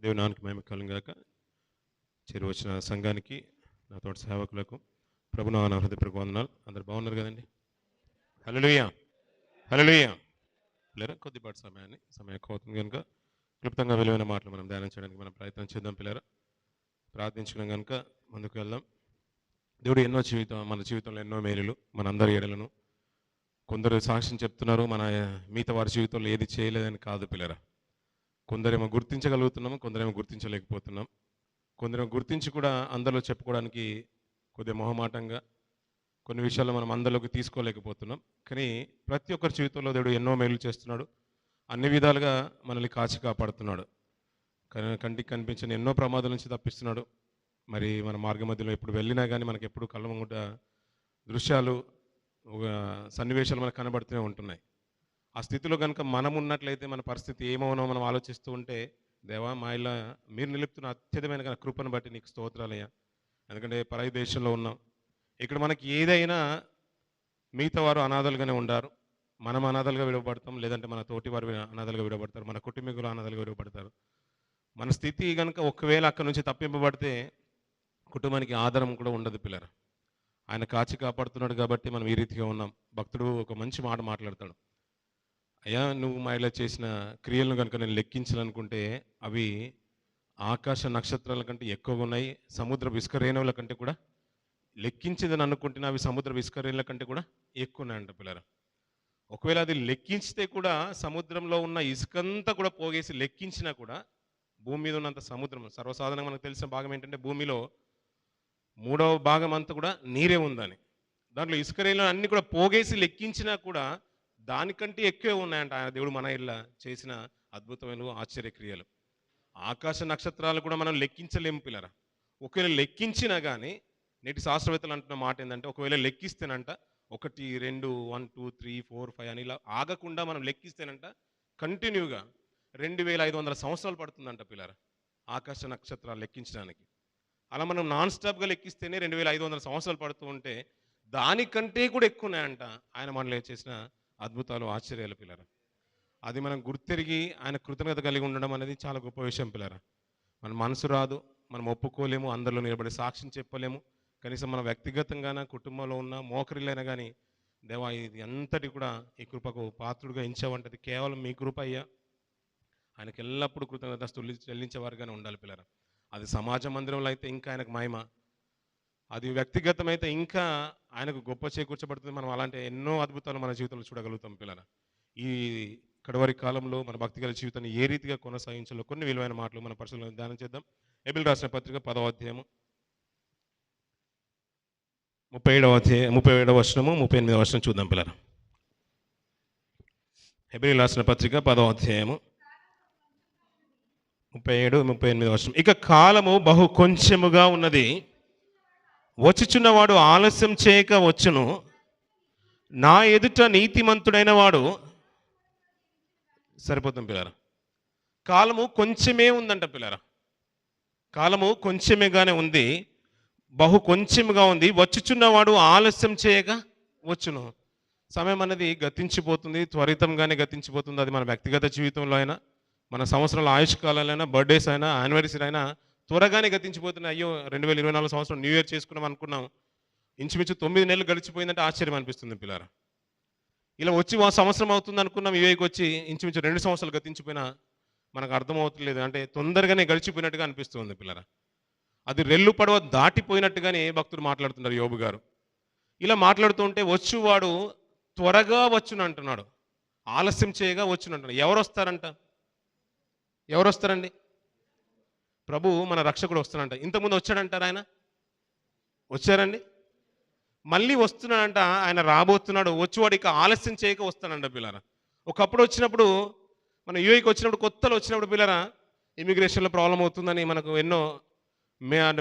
దేవుని నామమునకు మహిమ కలుగును గాక. చేరి వచ్చిన సంఘానికి, నా తోటి సేవకులకు ప్రభునామమున హృదయపూర్వక వందనాలు. అందరు బాగున్నారు కదండి? హల్లెలూయా, హల్లెలూయా. పిల్లరా, కొద్దిపాటి సమయం ఎక్కువ అవుతుంది కనుక క్లుప్తంగా విలువైన మాటలు మనం ధ్యానం చేయడానికి మనం ప్రయత్నం చేద్దాం. పిల్లరా, ప్రార్థించడం కనుక ముందుకు వెళ్దాం. దేవుడు మన జీవితంలో ఎన్నో మేలులు మనందరి ఎడలను కొందరు సాక్ష్యం చెప్తున్నారు. మిగతా వారి జీవితంలో ఏది చేయలేదని కాదు పిల్లరా. కొందరేమో గుర్తించగలుగుతున్నాము, కొందరేమో గుర్తించలేకపోతున్నాం. కొందరేమో గుర్తించి కూడా అందరిలో చెప్పుకోవడానికి కొద్దిగా మొహమాటంగా కొన్ని విషయాల్లో మనం అందరిలోకి తీసుకోలేకపోతున్నాం. కానీ ప్రతి ఒక్కరి జీవితంలో దేవుడు ఎన్నో మేలు చేస్తున్నాడు. అన్ని విధాలుగా మనల్ని కాచి కాపాడుతున్నాడు. కంటికి కనిపించిన ఎన్నో ప్రమాదాల నుంచి తప్పిస్తున్నాడు. మరి మన మార్గ మధ్యలో ఎప్పుడు వెళ్ళినా కానీ మనకి ఎప్పుడు కళ్ళ ముంగట దృశ్యాలు, సన్నివేశాలు మనకు కనబడుతూనే ఉంటున్నాయి. ఆ స్థితిలో కనుక మనం ఉన్నట్లయితే మన పరిస్థితి ఏమవునో మనం ఆలోచిస్తూ ఉంటే, దేవా మా ఇలా మీరు నిలుపుతున్న అత్యధికమైన కృపను బట్టి నీకు స్తోత్రాలయ్యా. ఎందుకంటే పరాయి దేశంలో ఉన్నాం. ఇక్కడ మనకి ఏదైనా మిగతా వారు అనాథలుగానే ఉండారు, మనం అనాథలుగా విడవబడతాం, లేదంటే మన తోటి వారు అనాథలుగా విడవబడతారు, మన కుటుంబీకులు అనాథలుగా విడవబడతారు. మన స్థితి కనుక ఒకవేళ అక్కడి నుంచి తప్పింపబడితే కుటుంబానికి ఆధారం కూడా ఉండదు పిల్లరా. ఆయన కాచి కాపాడుతున్నాడు కాబట్టి మనం ఈ రీతిగా ఉన్నాం. భక్తుడు ఒక మంచి మాట మాట్లాడతాడు. అయ్యా, నువ్వు మా ఇలా చేసిన క్రియలను కనుక నేను లెక్కించాలనుకుంటే అవి ఆకాశ నక్షత్రాల కంటే ఎక్కువగా ఉన్నాయి, సముద్ర విస్కరేణువుల కంటే కూడా లెక్కించిందని అనుకుంటున్నా అవి సముద్ర విస్కరేణుల కంటే కూడా ఎక్కువ ఉన్నాయంట పిల్లరా. ఒకవేళ అది లెక్కించితే కూడా సముద్రంలో ఉన్న ఇసుకంతా కూడా పోగేసి లెక్కించినా కూడా భూమి మీద ఉన్నంత సముద్రం, సర్వసాధారణంగా మనకు తెలిసిన భాగం ఏంటంటే భూమిలో 3వ భాగం అంతా కూడా నీరే ఉందని. దాంట్లో ఇసుక రేణులు అన్ని కూడా పోగేసి లెక్కించినా కూడా దానికంటే ఎక్కువే ఉన్నాయంట ఆయన దేవుడు మన ఇళ్ళ చేసిన అద్భుతమైన ఆశ్చర్యక్రియలు. ఆకాశ నక్షత్రాలు కూడా మనం లెక్కించలేము పిల్లరా. ఒకవేళ లెక్కించినా కానీ నేటి శాస్త్రవేత్తలు అంటున్న మాట ఏంటంటే, ఒకవేళ లెక్కిస్తేనంట 1, 2, 1, 2, 3, 4, 5 అని ఇలా ఆగకుండా మనం లెక్కిస్తేనంట కంటిన్యూగా 2500 సంవత్సరాలు పడుతుందంట పిల్లరా ఆకాశ నక్షత్రాలు లెక్కించడానికి. అలా మనం నాన్ స్టాప్గా లెక్కిస్తేనే 2500 సంవత్సరాలు పడుతూ ఉంటే దానికంటే కూడా ఎక్కువ ఉన్నాయంట ఆయన మనలో చేసిన అద్భుతాలు, ఆశ్చర్యాలు పిల్లరా. అది మనం గుర్తెరిగి ఆయన కృతజ్ఞత కలిగి ఉండడం అనేది చాలా గొప్ప విషయం పిల్లరా. మన మనసు రాదు, మనం ఒప్పుకోలేము, అందరిలో నిలబడి సాక్ష్యం చెప్పలేము. కనీసం మన వ్యక్తిగతంగానే కుటుంబంలో ఉన్న మోకరిలైనా కానీ, దేవా ఇది అంతటి కూడా ఈ కృపకు పాత్రుడిగా ఎంచావంటది కేవలం మీ కృప అయ్యా. ఆయనకి ఎల్లప్పుడూ కృతజ్ఞతస్తులు చెల్లించేవారుగానే ఉండాలి పిల్లరా. అది సమాజ మందిరంలో అయితే ఇంకా ఆయనకు మహిమ, అది వ్యక్తిగతమైతే ఇంకా ఆయనకు గొప్ప చేకూర్చబడుతుంది. మనం అలాంటి ఎన్నో అద్భుతాలు మన జీవితంలో చూడగలుగుతాం పిల్లరా. ఈ కడవరి కాలంలో మన భక్తిగల జీవితాన్ని ఏ రీతిగా కొనసాగించాలో కొన్ని విలువైన మాటలు మన పరిశీలన ధ్యానం చేద్దాం. హెబ్రీయులకు రాసిన పత్రిక 10వ అధ్యాయము 37వ వచనము 38వ వచనం చూద్దాం పిల్లరా. హెబ్రీయులకు రాసిన పత్రిక 10వ అధ్యాయము 37, 38వ వచనం. ఇక కాలము బహు కొంచెముగా ఉన్నది, వచ్చుచున్నవాడు ఆలస్యం చేయక వచ్చును. నా ఎదుట నీతిమంతుడైన వాడు, సరిపోతుంది పిల్లరా. కాలము కొంచెమే ఉందంట పిల్లరా. కాలము కొంచెమేగానే ఉంది, బహు కొంచెముగా ఉంది. వచ్చుచున్నవాడు ఆలస్యం చేయక వచ్చును. సమయం అనేది గతించిపోతుంది, త్వరితంగానే గతించిపోతుంది. అది మన వ్యక్తిగత జీవితంలో అయినా, మన సంవత్సరాల ఆయుష్కాలైనా, బర్త్డేస్ అయినా, యానివర్సరీ అయినా త్వరగానే గతించిపోతున్నాయి. అయ్యో 2024 సంవత్సరం న్యూ ఇయర్ చేసుకున్నాం అనుకున్నాం, ఇంచుమించు 9 నెలలు గడిచిపోయిందంటే ఆశ్చర్యం అనిపిస్తుంది పిల్లరా. ఇలా వచ్చి సంవత్సరం అవుతుంది అనుకున్నాం, ఇవేకి వచ్చి ఇంచుమించు 2 సంవత్సరాలు గతించిపోయినా మనకు అర్థమవుతలేదు. అంటే తొందరగానే గడిచిపోయినట్టుగా అనిపిస్తుంది పిల్లరా. అది రెల్లు పడవ దాటిపోయినట్టుగానే భక్తులు మాట్లాడుతున్నారు యోబు గారు. ఇలా మాట్లాడుతుంటే వచ్చువాడు త్వరగా వచ్చును అంటున్నాడు, ఆలస్యం చేయగా వచ్చును అంటున్నాడు. ఎవరు వస్తారంట? ఎవరు వస్తారండి? ప్రభు మన రక్షకుడు వస్తాడంట. ఇంతకుముందు వచ్చాడంటారు, ఆయన వచ్చారండి, మళ్ళీ వస్తున్నాడంట. ఆయన రాబోతున్నాడు, వచ్చేవాడు ఇక ఆలస్యం చేయక వస్తాడంట పిల్లరా. ఒకప్పుడు వచ్చినప్పుడు, మన యూఏకి వచ్చినప్పుడు, కొత్తలో వచ్చినప్పుడు పిల్లరా, ఇమిగ్రేషన్లో ప్రాబ్లం అవుతుందని మనకు ఎన్నో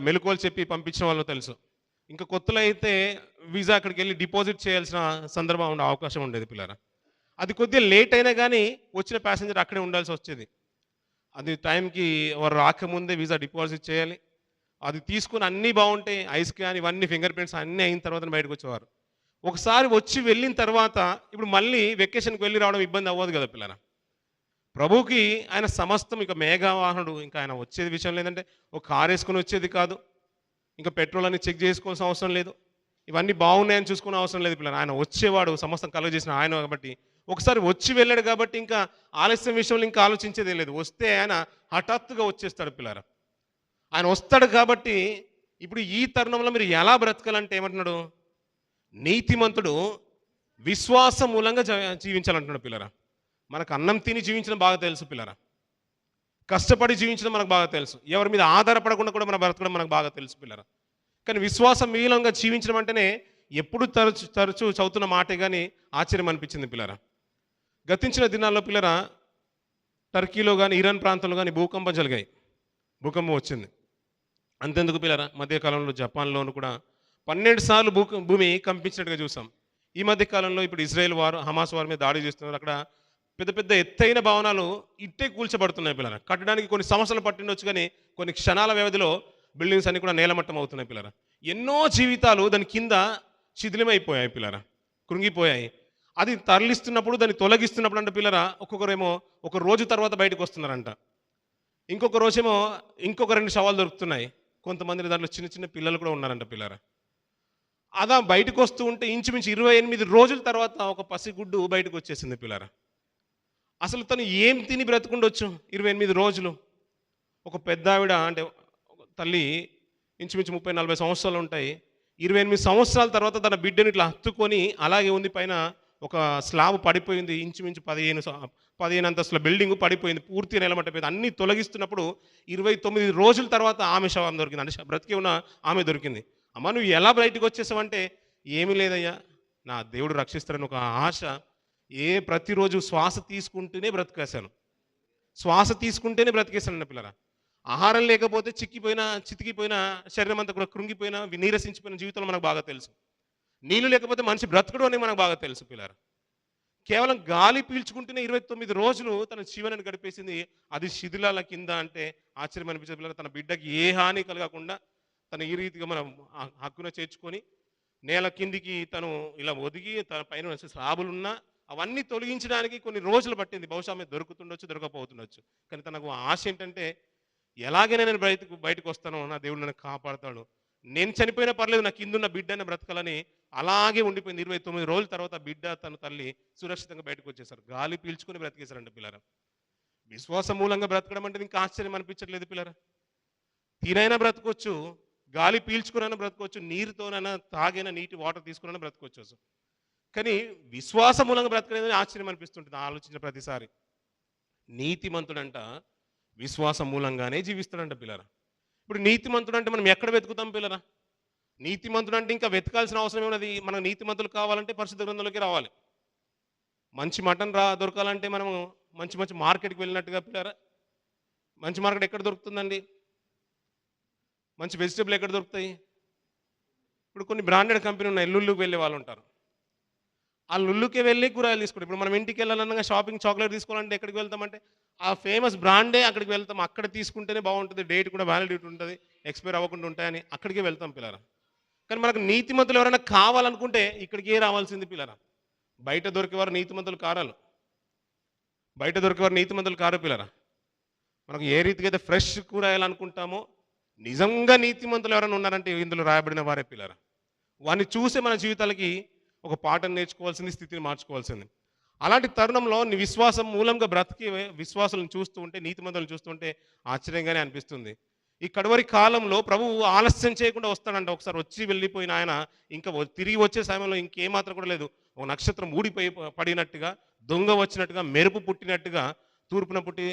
మెలకువలు చెప్పి పంపించిన వాళ్ళు తెలుసు. ఇంకా కొత్తలో అయితే వీసా అక్కడికి వెళ్ళి డిపాజిట్ చేయాల్సిన సందర్భం ఉండే అవకాశం ఉండేది పిల్లరా. అది కొద్దిగా లేట్ అయినా కానీ వచ్చిన ప్యాసింజర్ అక్కడే ఉండాల్సి వచ్చేది. అది టైంకి వారు రాకముందే వీసా డిపాజిట్ చేయాలి. అది తీసుకుని అన్నీ బాగుంటాయి, ఐ స్కాన్ ఇవన్నీ ఫింగర్ ప్రింట్స్ అన్నీ అయిన తర్వాత బయటకు వచ్చేవారు. ఒకసారి వచ్చి వెళ్ళిన తర్వాత ఇప్పుడు మళ్ళీ వెకేషన్కి వెళ్ళి రావడం ఇబ్బంది అవ్వదు కదా పిల్లరా. ప్రభువుకి ఆయన సమస్తం, ఇక మేఘవాహనుడు, ఇంకా ఆయన వచ్చేది విషయం లేదంటే ఒక కారు వేసుకొని వచ్చేది కాదు, ఇంకా పెట్రోల్ అని చెక్ చేసుకోవాల్సిన అవసరం లేదు, ఇవన్నీ బాగున్నాయని చూసుకునే అవసరం లేదు పిల్లలు. ఆయన వచ్చేవాడు, సమస్తం కలుగజేసిన ఆయన కాబట్టి, ఒకసారి వచ్చి వెళ్ళాడు కాబట్టి ఇంకా ఆలస్యం విషయంలో ఇంకా ఆలోచించేదే లేదు. వస్తే ఆయన హఠాత్తుగా వచ్చేస్తాడు పిల్లరా. ఆయన వస్తాడు కాబట్టి ఇప్పుడు ఈ తరుణంలో మీరు ఎలా బ్రతకాలంటే ఏమంటున్నాడు? నీతిమంతుడు విశ్వాసం మూలంగా జీవించాలంటున్నాడు పిల్లరా. మనకు అన్నం తిని జీవించడం బాగా తెలుసు పిల్లరా, కష్టపడి జీవించడం మనకు బాగా తెలుసు, ఎవరి మీద ఆధారపడకుండా కూడా మన బ్రతకడం మనకు బాగా తెలుసు పిల్లరా. కానీ విశ్వాసం మూలంగా జీవించడం అంటేనే ఎప్పుడు తరచూ చదువుతున్న మాటే కానీ ఆశ్చర్యం అనిపించింది పిల్లరా. గతించిన దినాల్లో పిల్లరా టర్కీలో కానీ ఇరాన్ ప్రాంతంలో కానీ భూకంపం జరిగాయి, భూకంపం వచ్చింది. అంతెందుకు పిల్లరా, మధ్యకాలంలో జపాన్లోను కూడా 12 సార్లు భూమి కంపించినట్టుగా చూసాం. ఈ మధ్య కాలంలో ఇప్పుడు ఇజ్రాయెల్ వారు హమాస్ వారి మీద దాడి చేస్తున్నారు. అక్కడ పెద్ద పెద్ద ఎత్తైన భవనాలు ఇట్టే కూల్చబడుతున్నాయి పిల్లరా. కట్టడానికి కొన్ని సంవత్సరాలు పట్టిండొచ్చు, కానీ కొన్ని క్షణాల వ్యవధిలో బిల్డింగ్స్ అన్ని కూడా నేలమట్టం అవుతున్నాయి పిల్లరా. ఎన్నో జీవితాలు దాని కింద శిథిలమైపోయాయి పిల్లరా, కృంగిపోయాయి. అది తరలిస్తున్నప్పుడు, దాన్ని తొలగిస్తున్నప్పుడు అంటే పిల్లరా, ఒక్కొక్కరేమో ఒక రోజు తర్వాత బయటకు వస్తున్నారంట, ఇంకొక రోజేమో ఇంకొక 2 శవాలు దొరుకుతున్నాయి. కొంతమంది దాంట్లో చిన్న చిన్న పిల్లలు కూడా ఉన్నారంట పిల్లరా. అదా బయటకు వస్తూ ఉంటే ఇంచుమించు 28 రోజుల తర్వాత ఒక పసిగుడ్డు బయటకు వచ్చేసింది పిల్లరా. అసలు తను ఏం తిని బ్రతుకుండొచ్చు 28 రోజులు? ఒక పెద్ద ఆవిడ, అంటే తల్లి, ఇంచుమించు 30-40 సంవత్సరాలు ఉంటాయి. 28 సంవత్సరాల తర్వాత తన బిడ్డని ఇట్లా హత్తుకొని అలాగే ఉంది. పైన ఒక స్లాబ్ పడిపోయింది, ఇంచుమించు 15 అంతస్తుల బిల్డింగ్ పడిపోయింది, పూర్తిగా నిలబడిపోయింది. అన్నీ తొలగిస్తున్నప్పుడు 29 రోజుల తర్వాత ఆమె శవం దొరికింది, అంటే బ్రతికి ఉన్న ఆమె దొరికింది. అమ్మ నువ్వు ఎలా బయటకు వచ్చేసావంటే, ఏమీ లేదయ్యా, నా దేవుడు రక్షిస్తారని ఒక ఆశ. ప్రతిరోజు శ్వాస తీసుకుంటూనే బ్రతికేశాను, శ్వాస తీసుకుంటేనే బ్రతికేశాను పిల్లరా. ఆహారం లేకపోతే చితికిపోయిన శరీరం అంతా కూడా కృంగిపోయిన, నీరసించిపోయిన జీవితంలో మనకు బాగా తెలుసు. నీళ్ళు లేకపోతే మనిషి బ్రతకడం అని మనకు బాగా తెలుసు పిల్లరా. కేవలం గాలి పీల్చుకుంటూనే 29 రోజులు తన జీవనాన్ని గడిపేసింది. అది శిథిలాల కింద అంటే ఆశ్చర్యం అనిపించే పిల్లలు. తన బిడ్డకి ఏ హాని కలగకుండా తను ఈ రీతిగా మనం హక్కున చేర్చుకొని నేల కిందికి తను ఇలా ఒదిగి, తన పైన స్లాబులున్నా అవన్నీ తొలగించడానికి కొన్ని రోజులు పట్టింది. బహుశా ఆమె దొరుకుతుండొచ్చు, దొరకపోతుండొచ్చు. కానీ తనకు ఆశ ఏంటంటే, ఎలాగైనా నేను బయటకు వస్తానో, నా దేవుడు నన్ను కాపాడుతాడు, నేను చనిపోయినా పర్లేదు, నా కిందున్న బిడ్డని బ్రతకాలని అలాగే ఉండిపోయింది. 29 రోజుల తర్వాత బిడ్డ తన తల్లి సురక్షితంగా బయటకు వచ్చేసారు. గాలి పీల్చుకొని బ్రతికేశారంట పిల్లరా. విశ్వాసం మూలంగా బ్రతకడం అంటే ఇంకా ఆశ్చర్యం అనిపించట్లేదు పిల్లరా. తినైనా బ్రతకొచ్చు, గాలి పీల్చుకునైనా బ్రతకొచ్చు, నీరుతోనైనా తాగైనా నీటి వాటర్ తీసుకునైనా బ్రతకొచ్చు. కానీ విశ్వాస మూలంగా బ్రతకలేదని ఆశ్చర్యం అనిపిస్తుంటుంది ఆలోచించిన ప్రతిసారి. నీతిమంతుడంట విశ్వాసం మూలంగానే జీవిస్తాడంట పిల్లరా. ఇప్పుడు నీతిమంతుడు అంటే మనం ఎక్కడ వెతుకుతాం పిల్లరా? నీతిమంతుడు అంటే ఇంకా వెతకాల్సిన అవసరం ఏమన్నది? మనకు నీతిమంతులు కావాలంటే పరిశుద్ధ గ్రంథంలోకి రావాలి. మంచి మటన్ దొరకాలంటే మనము మంచి మార్కెట్కి వెళ్ళినట్టుగా పిల్లరా. మంచి మార్కెట్ ఎక్కడ దొరుకుతుందండి? మంచి వెజిటేబుల్ ఎక్కడ దొరుకుతాయి? ఇప్పుడు కొన్ని బ్రాండెడ్ కంపెనీ ఉన్నాయి, లుల్లుకి వెళ్ళే వాళ్ళు ఉంటారు. ఆ లుల్లుకే వెళ్ళి కూరగాయలు తీసుకుంటారు. ఇప్పుడు మనం ఇంటికి వెళ్ళాలన్నా షాపింగ్ చాక్లెట్ తీసుకోవాలంటే ఎక్కడికి వెళ్తామంటే ఆ ఫేమస్ బ్రాండే అక్కడికి వెళ్తాం. అక్కడ తీసుకుంటేనే బాగుంటుంది, డేట్ కూడా వ్యాలిడిటీ ఉంటుంది, ఎక్స్పైర్ అవ్వకుండా ఉంటాయని అక్కడికే వెళ్తాం పిల్లరా. కానీ మనకు నీతిమంతులు ఎవరైనా కావాలనుకుంటే ఇక్కడికే రావాల్సింది పిల్లరా. బయట దొరికేవారు నీతిమంతులు కారాలు, బయట దొరికేవారు నీతిమంతులు కారు పిల్లరా. మనకు ఏ రీతిగా అయితే ఫ్రెష్ కూరగాయలు అనుకుంటామో, నిజంగా నీతిమంతులు ఎవరైనా ఉన్నారంటే ఇందులో రాయబడిన వారే పిల్లరా. వారిని చూసే మన జీవితాలకి ఒక పాఠం నేర్చుకోవాల్సింది, స్థితిని మార్చుకోవాల్సింది. అలాంటి తరుణంలో నీ విశ్వాసం మూలంగా బ్రతికి విశ్వాసాలను చూస్తూ ఉంటే, నీతిమంతులను చూస్తూ ఉంటే ఆశ్చర్యంగానే అనిపిస్తుంది. ఈ కడవరి కాలంలో ప్రభువు ఆలస్యం చేయకుండా వస్తాడంట. ఒకసారి వచ్చి వెళ్ళిపోయిన ఆయన ఇంకా తిరిగి వచ్చే సమయంలో ఇంకేమాత్రం కూడా లేదు. ఒక నక్షత్రం పడినట్టుగా, దొంగ వచ్చినట్టుగా, మెరుపు పుట్టినట్టుగా, తూర్పున పుట్టి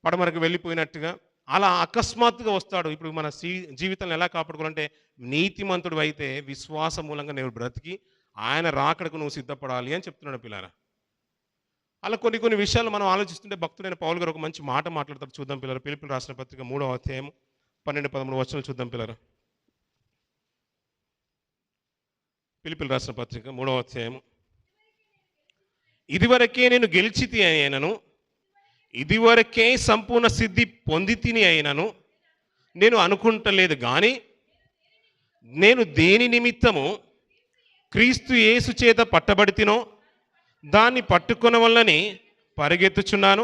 పడమరకు వెళ్ళిపోయినట్టుగా అలా అకస్మాత్తుగా వస్తాడు. ఇప్పుడు మన జీవితాలను ఎలా కాపాడుకోవాలంటే, నీతిమంతుడు అయితే విశ్వాసం మూలంగా నేను బ్రతికి ఆయన రాకడకు నువ్వు సిద్ధపడాలి అని చెప్తున్నాడు పిల్లారా. అలా కొన్ని విషయాలు మనం ఆలోచిస్తుంటే భక్తుడైన పౌలు గారు ఒక మంచి మాట మాట్లాడతారు. చూద్దాం పిల్లలు. ఫిలిప్పీయులకు రాసిన పత్రిక 3వ అధ్యాయం 12-13 వచనాలు చూద్దాం పిల్లలు. ఫిలిప్పీయులకు రాసిన పత్రిక 3వ అధ్యాయం. ఇదివరకే నేను గెలిచితి అయినను, ఇదివరకే సంపూర్ణ సిద్ధి పొందితిని అయినను నేను అనుకుంటలేదు, కానీ నేను దేని నిమిత్తము క్రీస్తు యేసు చేత పట్టబడితినో దాన్ని పట్టుకున్న వల్లని పరిగెత్తుచున్నాను.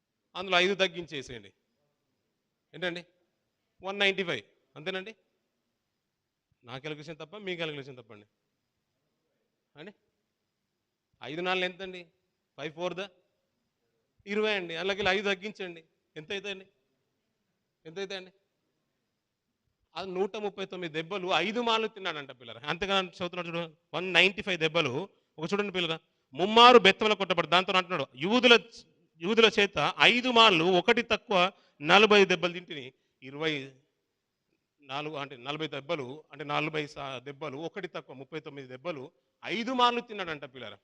అందులో 5 తగ్గించేసేయండి. ఏంటండి? 195 అంతేనండి. నా క్యాలిక్యులేషన్ తప్ప మీ క్యాలిక్యులేషన్ తప్పండి అండి? 5 నాలుగు ఎంతండి? 5 4 20 అండి. అలాగే 5 తగ్గించండి. ఎంత అవుతాయండి? ఎంతైతే అండి? అది 139 దెబ్బలు 5 మార్లు తిన్నాడంట పిల్లరా. అంతేగాని చదువుతున్నాడు చూడు, 195 దెబ్బలు. ఒక చూడండి పిల్లరా, ముమ్మారు బెత్తముల కొట్టబడి దాంతో అంటున్నాడు, యూదుల చేత 5 మార్లు ఒకటి తక్కువ 40 దెబ్బలు తింటిని. 24 అంటే 40 దెబ్బలు అంటే 40 దెబ్బలు ఒకటి తక్కువ 39 దెబ్బలు 5 మార్లు తిన్నాడంట పిల్లరా.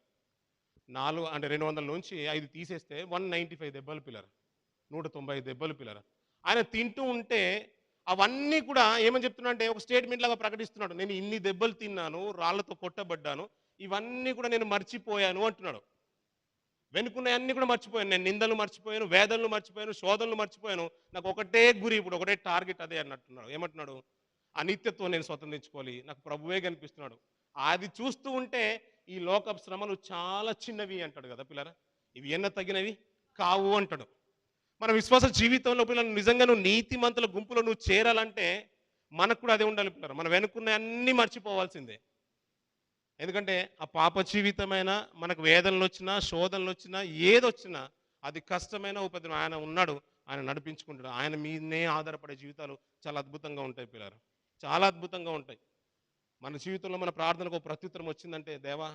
4 అంటే 200 నుంచి 5 తీసేస్తే 195 దెబ్బలు పిల్లరా, 190 దెబ్బలు పిల్లరా. ఆయన తింటూ ఉంటే అవన్నీ కూడా ఏమని చెప్తున్నా అంటే ఒక స్టేట్మెంట్ లాగా ప్రకటిస్తున్నాడు. నేను ఇన్ని దెబ్బలు తిన్నాను, రాళ్లతో కొట్టబడ్డాను, ఇవన్నీ కూడా నేను మర్చిపోయాను అంటున్నాడు. వెనుకున్నవన్నీ కూడా మర్చిపోయాను, నేను నిందలు మర్చిపోయాను, వేదనలు మర్చిపోయాను, శోధనలు మర్చిపోయాను, నాకు ఒకటే గురి, ఇప్పుడు ఒకటే టార్గెట్ అదే అన్నట్టున్నాడు. ఏమంటున్నాడు? ఆ నిత్యత్వం నేను స్వతంత్రించుకోవాలి, నాకు ప్రభువే కనిపిస్తున్నాడు. అది చూస్తూ ఉంటే ఈ లోక శ్రమలు చాలా చిన్నవి అంటాడు కదా పిల్లరా, ఇవి ఎన్న తగినవి కావు అంటాడు. మన విశ్వాస జీవితంలో పిల్లలు నిజంగా నువ్వు నీతిమంతుల గుంపులో నువ్వు చేరాలంటే మనకు కూడా అదే ఉండాలి పిల్లలు. మనం వెనుకున్న అన్ని మర్చిపోవాల్సిందే. ఎందుకంటే ఆ పాప జీవితమైనా మనకు వేదనలు వచ్చినా శోధనలు వచ్చినా ఏదొచ్చినా అది కష్టమైన ఉపద్రవం ఆయన ఉన్నాడు, ఆయన నడిపించుకుంటాడు. ఆయన మీదనే ఆధారపడే జీవితాలు చాలా అద్భుతంగా ఉంటాయి పిల్లలు, చాలా అద్భుతంగా ఉంటాయి. మన జీవితంలో మన ప్రార్థనకు ప్రత్యుత్తరం వచ్చిందంటే, దేవా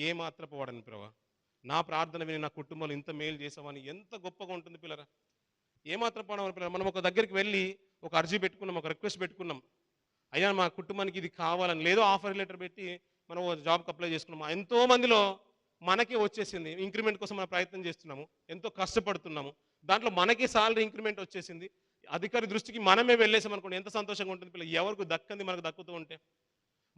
ఏ మాత్రపు వాడని ప్రభా, నా ప్రార్థన విని నా కుటుంబంలో ఇంత మేలు చేసామని ఎంత గొప్పగా ఉంటుంది పిల్లరా. ఏమాత్రం పడవని పిల్లలు, మనం ఒక దగ్గరికి వెళ్ళి ఒక అర్జీ పెట్టుకున్నాం, ఒక రిక్వెస్ట్ పెట్టుకున్నాం, అయ్యా మా కుటుంబానికి ఇది కావాలని, లేదో ఆఫర్ లెటర్ పెట్టి మనం జాబ్కి అప్లై చేసుకున్నాము. ఎంతో మందిలో మనకే వచ్చేసింది, ఇంక్రిమెంట్ కోసం మనం ప్రయత్నం చేస్తున్నాము, ఎంతో కష్టపడుతున్నాము, దాంట్లో మనకే సాలరీ ఇంక్రిమెంట్ వచ్చేసింది, అధికారి దృష్టికి మనమే వెళ్ళేసాం అనుకోండి, ఎంత సంతోషంగా ఉంటుంది పిల్లలు. ఎవరికి దక్కంది మనకు దక్కుతూ ఉంటే,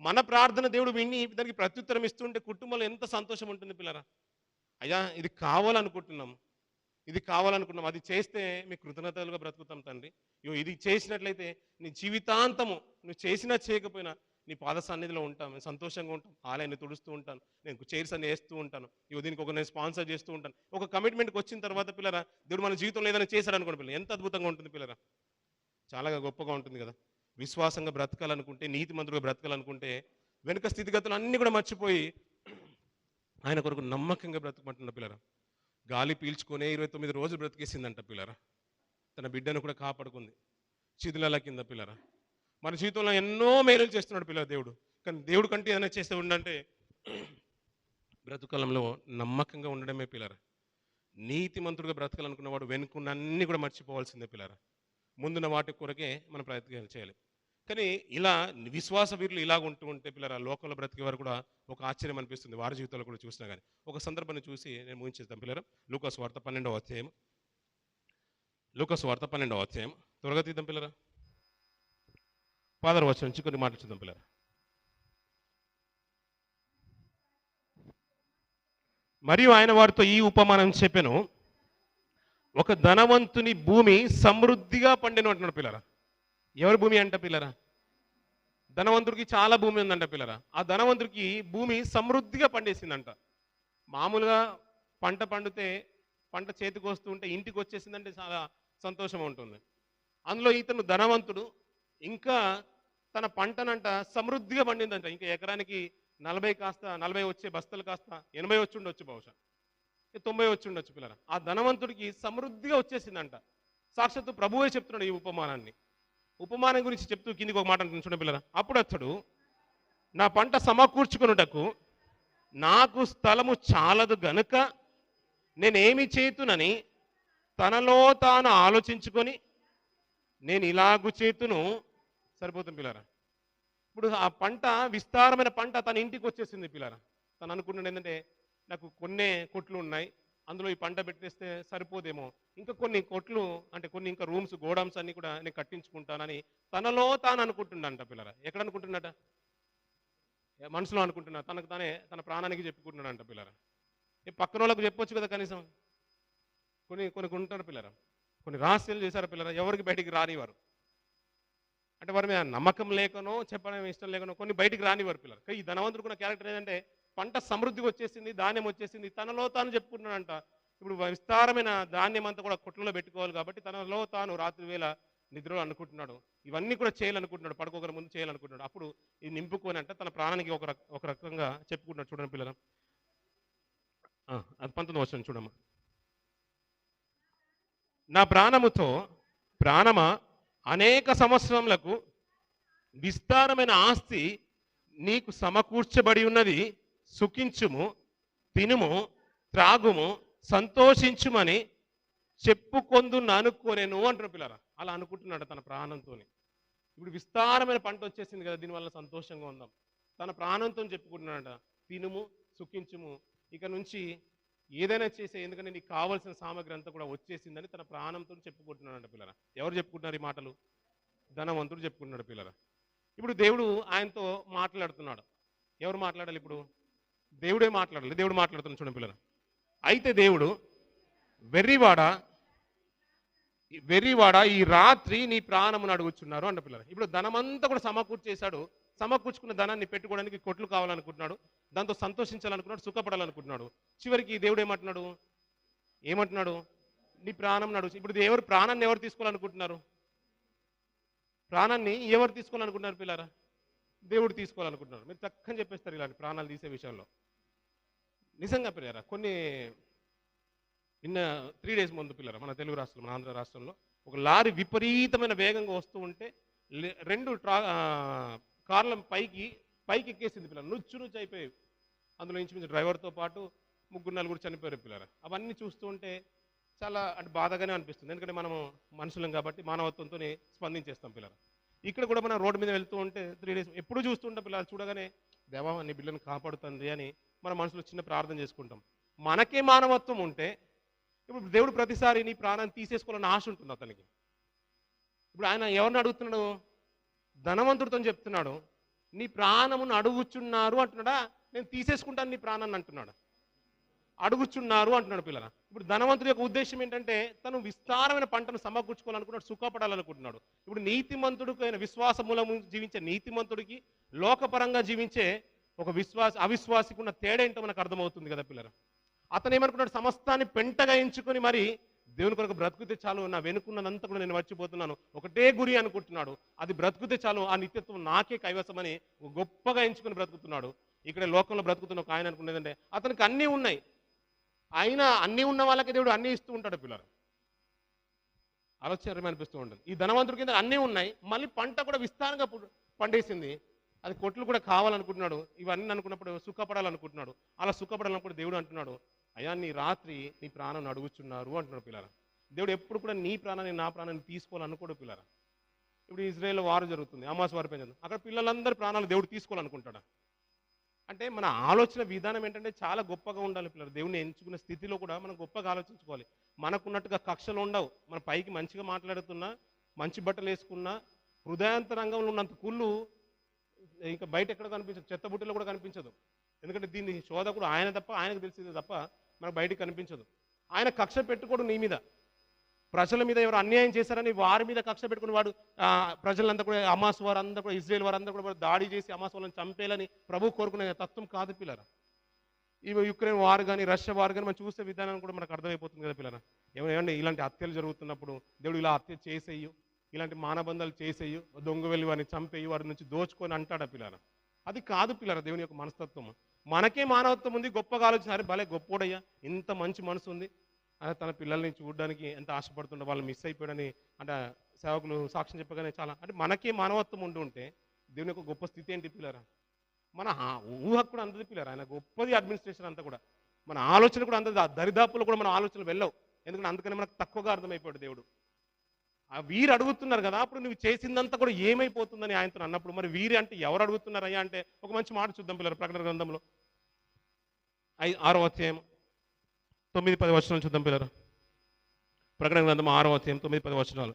మన ప్రార్థన దేవుడు విని దానికి ప్రత్యుత్తరం ఇస్తుంటే కుటుంబంలో ఎంత సంతోషం ఉంటుంది పిల్లరా. అయ్యా ఇది కావాలనుకుంటున్నాము, ఇది కావాలనుకున్నాం, అది చేస్తే మీ కృతజ్ఞతలుగా బ్రతుకుతాం తండ్రి. ఇది చేసినట్లయితే నీ జీవితాంతము నువ్వు చేసినా చేయకపోయినా నీ పాద సన్నిధిలో ఉంటాను, సంతోషంగా ఉంటాను, ఆలయాన్ని తుడుస్తూ ఉంటాను, నేను చైర్స్ అన్ని వేస్తూ ఉంటాను, దీనికి నేను స్పాన్సర్ చేస్తూ ఉంటాను. ఒక కమిట్మెంట్కి వచ్చిన తర్వాత పిల్లరా, దేవుడు మన జీవితంలో ఏదైనా చేశాడు అనుకోండి పిల్లలు, ఎంత అద్భుతంగా ఉంటుంది పిల్లరా, చాలా గొప్పగా ఉంటుంది కదా. విశ్వాసంగా బ్రతకాలనుకుంటే, నీతిమంతులుగా బ్రతకాలనుకుంటే వెనుక స్థితిగతులు అన్నీ కూడా మర్చిపోయి ఆయన కొరకు నమ్మకంగా బ్రతకమంటున్న పిల్లరా. గాలి పీల్చుకునే 29 రోజులు బ్రతికేసిందంట పిల్లరా, తన బిడ్డను కూడా కాపాడుకుంది చిదులల కింద పిల్లరా. మన జీవితంలో ఎన్నో మేలులు చేస్తున్నాడు పిల్లల దేవుడు, కానీ దేవుడు కంటే ఏదైనా చేస్తే ఉండంటే బ్రతుకాలంలో నమ్మకంగా ఉండడమే పిల్లరా. నీతిమంతుడిగా బ్రతకాలనుకున్నవాడు వెనుకున్న అన్ని కూడా మర్చిపోవాల్సిందే పిల్లరా, ముందున్న వాటి కొరకే మనం ప్రయత్నం చేయాలి. కానీ ఇలా విశ్వాస వీరులు ఇలాగ ఉంటూ ఉంటే పిల్లరా, లోకంలో బ్రతికే వారు కూడా ఒక ఆశ్చర్యం అనిపిస్తుంది, వారి జీవితాలు కూడా చూసినా కానీ. ఒక సందర్భాన్ని చూసి నేను ముగించేద్దాం పిల్లరా. లూకాసు వార్త 12వ అధ్యాయం, లూకాసు వార్త 12వ అధ్యాయం త్వరగా తీద్దాం పిల్లరా. 16వ వచనం నుంచి కొన్ని మాటలు చూద్దాం పిల్లరా. మరియు ఆయన వారితో ఈ ఉపమానం చెప్పెను, ఒక ధనవంతుని భూమి సమృద్ధిగా పండెను అంటున్నాడు పిల్లరా. ఎవరి భూమి అంట పిల్లరా? ధనవంతుడికి చాలా భూమి ఉందంట పిల్లరా. ఆ ధనవంతుడికి భూమి సమృద్ధిగా పండేసిందంట. మామూలుగా పంట పండితే, పంట చేతికి వస్తూ ఉంటే ఇంటికి వచ్చేసిందంటే చాలా సంతోషం ఉంటుంది. అందులో ఇతను ధనవంతుడు, ఇంకా తన పంటనంట సమృద్ధిగా పండిందంట. ఇంకా ఎకరానికి 40 కాస్త 40 వచ్చే బస్తలు కాస్త 80 వచ్చి ఉండొచ్చు, బహుశా 90 వచ్చి ఉండొచ్చు పిల్లరా. ఆ ధనవంతుడికి సమృద్ధిగా వచ్చేసిందంట. సాక్షాత్తు ప్రభువే చెప్తున్నాడు ఈ ఉపమానాన్ని. ఉపమానం గురించి చెప్తూ కిందికి ఒక మాట అంటున్నాడు చూడండి పిల్లరా. అప్పుడు అతడు, నా పంట సమకూర్చుకొనుటకు నాకు స్థలము చాలదు గనుక నేనేమి చేతునని తనలో తాను ఆలోచించుకొని, నేను ఇలాగు చేతును. సరిపోతుంది పిల్లరా. ఇప్పుడు ఆ పంట, విస్తారమైన పంట తన ఇంటికి వచ్చేసింది పిల్లరా. తను అనుకున్నాడు ఏంటంటే, నాకు కొన్నే కొట్లు ఉన్నాయి, అందులో ఈ పంట పెట్టేస్తే సరిపోదేమో, ఇంకా కొన్ని కొట్లు అంటే కొన్ని ఇంకా రూమ్స్, గోడౌన్స్ అన్ని కూడా నేను కట్టించుకుంటానని తనలో తాను అనుకుంటున్నాడంట పిల్లరా. ఎక్కడ అనుకుంటున్నాడ? మనసులో అనుకుంటున్నా, తనకు తానే తన ప్రాణానికి చెప్పుకుంటున్నాడంట పిల్లరా. పక్కన వాళ్ళకు చెప్పొచ్చు కదా కనీసం. కొన్ని ఉంటారు పిల్లరా, కొన్ని రహస్యాలు చేశారు పిల్లరా, ఎవరికి బయటికి రానివారు. అంటే వారి మీద నమ్మకం లేకనో చెప్పడం ఇష్టం లేకనో కొన్ని బయటికి రానివారు పిల్లలు. ఈ ధనవంతుడు కూడా క్యారెక్టర్ ఏంటంటే, పంట సమృద్ధిగా వచ్చేసింది, ధాన్యం వచ్చేసింది, తనలో తాను చెప్పుకుంటున్నాడంట. ఇప్పుడు విస్తారమైన ధాన్యం అంతా కూడా కొట్లలో పెట్టుకోవాలి కాబట్టి తనలో తాను రాత్రి వేళ నిద్రలో అనుకుంటున్నాడు, ఇవన్నీ కూడా చేయాలనుకుంటున్నాడు, పడుకోగల ముందు చేయాలనుకుంటున్నాడు. అప్పుడు ఇది నింపుకొని అంటే తన ప్రాణానికి ఒక రకంగా చెప్పుకుంటున్నాడు. చూడండి పిల్లలు, అది 19వ వచనం చూడమ్మా. నా ప్రాణముతో ప్రాణమా అనేక సంవత్సరములకు విస్తారమైన ఆస్తి నీకు సమకూర్చబడి ఉన్నది, సుఖించుము, తినుము, త్రాగుము, సంతోషించుమని చెప్పుకొందును అనుకోనేను అంటున్న పిల్లరా. అలా అనుకుంటున్నాడు తన ప్రాణంతో. ఇప్పుడు విస్తారమైన పంట వచ్చేసింది కదా, దీనివల్ల సంతోషంగా ఉందాం. తన ప్రాణంతో చెప్పుకుంటున్నాడట, తినుము, సుఖించుము, ఇక నుంచి ఏదైనా చేసే, ఎందుకంటే నీకు కావాల్సిన సామగ్రి అంతా కూడా వచ్చేసిందని తన ప్రాణంతో చెప్పుకుంటున్నాడంట పిల్లరా. ఎవరు చెప్పుకుంటున్నారు ఈ మాటలు? ధనవంతుడు చెప్పుకుంటున్నాడు పిల్లరా. ఇప్పుడు దేవుడు ఆయనతో మాట్లాడుతున్నాడు. ఎవరు మాట్లాడాలి ఇప్పుడు? దేవుడే మాట్లాడాలి. దేవుడు మాట్లాడుతున్నాడు చూడండి పిల్లరా. అయితే దేవుడు, వెర్రివాడ ఈ రాత్రి నీ ప్రాణమును అడుగుచున్నారు అంట పిల్లలు. ఇప్పుడు ధనమంతా కూడా సమకూర్చేశాడు. సమకూర్చుకున్న ధనాన్ని పెట్టుకోవడానికి కొట్లు కావాలనుకుంటున్నాడు, దాంతో సంతోషించాలనుకున్నాడు, సుఖపడాలనుకుంటున్నాడు. చివరికి దేవుడు ఏమంటున్నాడు? నీ ప్రాణం అడుగు. ఇప్పుడు ఎవరు ప్రాణాన్ని ఎవరు తీసుకోవాలనుకుంటున్నారు? ప్రాణాన్ని ఎవరు తీసుకోవాలనుకుంటున్నారు పిల్లరా? దేవుడు తీసుకోవాలనుకుంటున్నారు. మీరు చక్కని చెప్పేస్తారు ఇలాంటి ప్రాణాలు తీసే విషయంలో. నిజంగా పిల్లరా, కొన్ని నిన్న 3 days ముందు పిల్లరా మన తెలుగు రాష్ట్రంలో, మన ఆంధ్ర రాష్ట్రంలో ఒక లారీ విపరీతమైన వేగంగా వస్తూ ఉంటే 2 కార్ల పైకి ఎక్కేసింది పిల్లలు. నుచ్చు అయిపోయాయి. అందులో ఇంచుమించు డ్రైవర్తో పాటు 3-4 చనిపోయారు పిల్లరా. అవన్నీ చూస్తూ ఉంటే చాలా అంటే బాధగానే అనిపిస్తుంది. ఎందుకంటే మనము మనుషులం కాబట్టి మానవత్వంతో స్పందించేస్తాం పిల్లలు. ఇక్కడ కూడా మనం రోడ్డు మీద వెళ్తూ ఉంటే 3 days ఎప్పుడు చూస్తుంటాం పిల్లలు. చూడగానే దేవా నీ బిడ్డను కాపాడుతుంది అని మన మనసులో చిన్న ప్రార్థన చేసుకుంటాం. మనకే మానవత్వం ఉంటే ఇప్పుడు దేవుడు ప్రతిసారి నీ ప్రాణాన్ని తీసేసుకోవాలని ఆశ ఉంటుంది అతనికి. ఇప్పుడు ఆయన ఎవరిని అడుగుతున్నాడు? ధనవంతుడితో చెప్తున్నాడు, నీ ప్రాణమును అడుగుచున్నారు అంటున్నాడా, నేను తీసేసుకుంటాను నీ ప్రాణాన్ని అంటున్నాడు. అడుగుచున్నారు అంటున్నాడు పిల్లల. ఇప్పుడు ధనవంతుడి యొక్క ఉద్దేశం ఏంటంటే తను విస్తారమైన పంటను సమకూర్చుకోవాలనుకున్నాడు, సుఖపడాలనుకుంటున్నాడు. ఇప్పుడు నీతిమంతుడికి అయిన విశ్వాస మూలము జీవించే నీతిమంతుడికి లోకపరంగా జీవించే ఒక అవిశ్వాసికి ఉన్న తేడా ఏంటో మనకు అర్థమవుతుంది కదా పిల్లల. అతను ఏమనుకున్నాడు? సమస్తాన్ని పెంటగా ఎంచుకొని మరి దేవుని కొరకు బ్రతుకుతే చాలు, నా వెనుకున్నదంతా కూడా నేను మర్చిపోతున్నాను, ఒకటే గురి అనుకుంటున్నాడు. అది బ్రతుకుతే చాలు, ఆ నిత్యత్వం నాకే కైవసమని గొప్పగా ఎంచుకొని బ్రతుకుతున్నాడు. ఇక్కడ లోకంలో బ్రతుకుతున్న ఒక ఆయన అనుకునేదంటే అతనికి అన్నీ ఉన్నాయి, అయినా అన్నీ ఉన్న వాళ్ళకి దేవుడు అన్నీ ఇస్తూ ఉంటాడు పిల్లలు. ఆలోచన అనిపిస్తూ ఉంటుంది. ఈ ధనవంతుడి కింద అన్నీ ఉన్నాయి, మళ్ళీ పంట కూడా విస్తారంగా పండేసింది, అది కొట్లు కూడా కావాలనుకుంటున్నాడు. ఇవన్నీ అనుకున్నప్పుడు సుఖపడాలనుకుంటున్నాడు. అలా సుఖపడాలనుకుంటే దేవుడు అంటున్నాడు, అయ్యా నీ రాత్రి నీ ప్రాణాన్ని అడుగుచున్నారు అంటున్నాడు పిల్లరా. దేవుడు ఎప్పుడు కూడా నీ ప్రాణాన్ని నా ప్రాణాన్ని తీసుకోవాలనుకోడు పిల్లరా. ఇప్పుడు ఇజ్రాయేల్లో వారు జరుగుతుంది, హమాస్ వారి పైన, అక్కడ పిల్లలందరి ప్రాణాలు దేవుడు తీసుకోవాలనుకుంటాడా? అంటే మన ఆలోచన విధానం ఏంటంటే చాలా గొప్పగా ఉండాలి పిల్లలు. దేవుడిని ఎంచుకున్న స్థితిలో కూడా మనం గొప్పగా ఆలోచించుకోవాలి. మనకున్నట్టుగా కక్షలు ఉండవు. మన పైకి మంచిగా మాట్లాడుతున్నా, మంచి బట్టలు వేసుకున్నా, హృదయాంతరంగంలో ఉన్నంత కుళ్ళు ఇంకా బయట ఎక్కడ కనిపించదు, చెత్త బుట్టలో కూడా కనిపించదు. ఎందుకంటే దీన్ని శోధకుడు ఆయన తప్ప, ఆయనకు తెలిసింది తప్ప మనకు బయటకు కనిపించదు. ఆయన కక్ష పెట్టుకోడు నీ మీద. ప్రజల మీద ఎవరు అన్యాయం చేశారని వారి మీద కక్ష పెట్టుకుని వాడు ప్రజలంతా కూడా, హమాస్ వారందరూ కూడా, ఇజ్రాయేల్ వారందరూ కూడా దాడి చేసి హమాస్ వాళ్ళని చంపేయాలని ప్రభు కోరుకునే తత్వం కాదు పిల్లరా. ఇవి యుక్రెయిన్ వారు కానీ, రష్యా వారు కానీ మనం చూసే విధానం కూడా మనకు అర్థమైపోతుంది కదా పిల్లరా. ఏమంటే ఇలాంటి హత్యలు జరుగుతున్నప్పుడు దేవుడు ఇలా హత్య చేసేయు, ఇలాంటి మానబంధాలు చేసేయు, దొంగ వెళ్ళి వారిని చంపేయు, వారి నుంచి దోచుకొని అంటాడా పిల్లరా. అది కాదు పిల్లరా దేవుని యొక్క మనస్తత్వం. మనకే మానవత్వం ఉంది, గొప్పగా ఆలోచన, అరే భలే గొప్పోడయ్యా, ఇంత మంచి మనసు ఉంది, తన పిల్లల్ని చూడడానికి ఎంత ఆశపడుతుండే, వాళ్ళు మిస్ అయిపోయాడని అంటే సేవకులు సాక్ష్యం చెప్పగానే చాలా అంటే మనకే మానవత్వం ఉంటే దేవుని యొక్క గొప్ప స్థితి ఏంటి పిల్లరా. మన ఊహకు కూడా అందదు పిల్లరా. ఆయన గొప్పది అడ్మినిస్ట్రేషన్ అంతా కూడా, మన ఆలోచన కూడా అందదు, దరిదాపులు కూడా మన ఆలోచనలు వెళ్ళవు. ఎందుకంటే అందుకని మనకు తక్కువగా అర్థమైపోయాడు దేవుడు. వీరు అడుగుతున్నారు కదా, అప్పుడు నువ్వు చేసిందంతా కూడా ఏమైపోతుందని ఆయనతో అన్నప్పుడు మరి వీరి అంటే ఎవరు అడుగుతున్నారయ్యా అంటే ఒక మంచి మాట చూద్దాం పిల్లలు. ప్రకటన గ్రంథంలో 6వ అధ్యాయం 9-10 వచనాలు చూద్దాం పిల్లలు. ప్రకటన గ్రంథం 6వ అధ్యాయం 9-10 వచనాలు.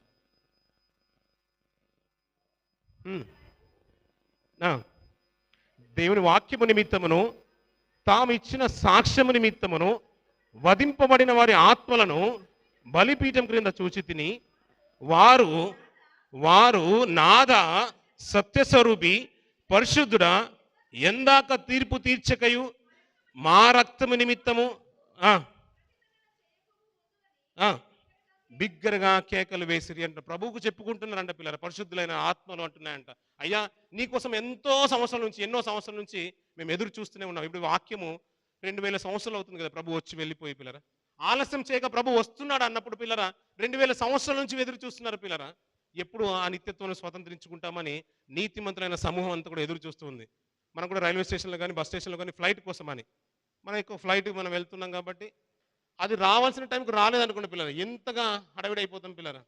దేవుని వాక్యము నిమిత్తమును తాము ఇచ్చిన సాక్ష్యము నిమిత్తమును వధింపబడిన వారి ఆత్మలను బలిపీఠం క్రింద చూచి తిని, వారు నాద సత్యస్వరూపి పరిశుద్ధుడా, ఎందాక తీర్పు తీర్చకయు మా రక్తము నిమిత్తము బిగ్గరగా కేకలు వేసిరి అంట. ప్రభువుకు చెప్పుకుంటున్నారంట పిల్లలు, పరిశుద్ధులైన ఆత్మలు అంటున్నాయంట, అయ్యా నీకోసం ఎన్నో సంవత్సరాల నుంచి మేము ఎదురు చూస్తూనే ఉన్నాం. ఇప్పుడు వాక్యము 2000 సంవత్సరాలు అవుతుంది కదా ప్రభు వచ్చి వెళ్ళిపోయి పిల్లరా. ఆలస్యం చేయక ప్రభు వస్తున్నాడు అన్నప్పుడు పిల్లరా 2000 సంవత్సరాల నుంచి ఎదురు చూస్తున్నారు పిల్లరా. ఎప్పుడు ఆ నిత్యత్వాన్ని స్వతంత్రించుకుంటామని నీతిమంతులైన సమూహం అంతా కూడా ఎదురు చూస్తుంది. మనం కూడా రైల్వే స్టేషన్లో కానీ బస్ స్టేషన్లో కానీ ఫ్లైట్ కోసమని మనం ఎక్కువ ఫ్లైట్ మనం వెళ్తున్నాం కాబట్టి అది రావాల్సిన టైంకి రాలేదనుకోండి పిల్లలు, ఎంతగా హడావిడి అయిపోతాం పిల్లరా.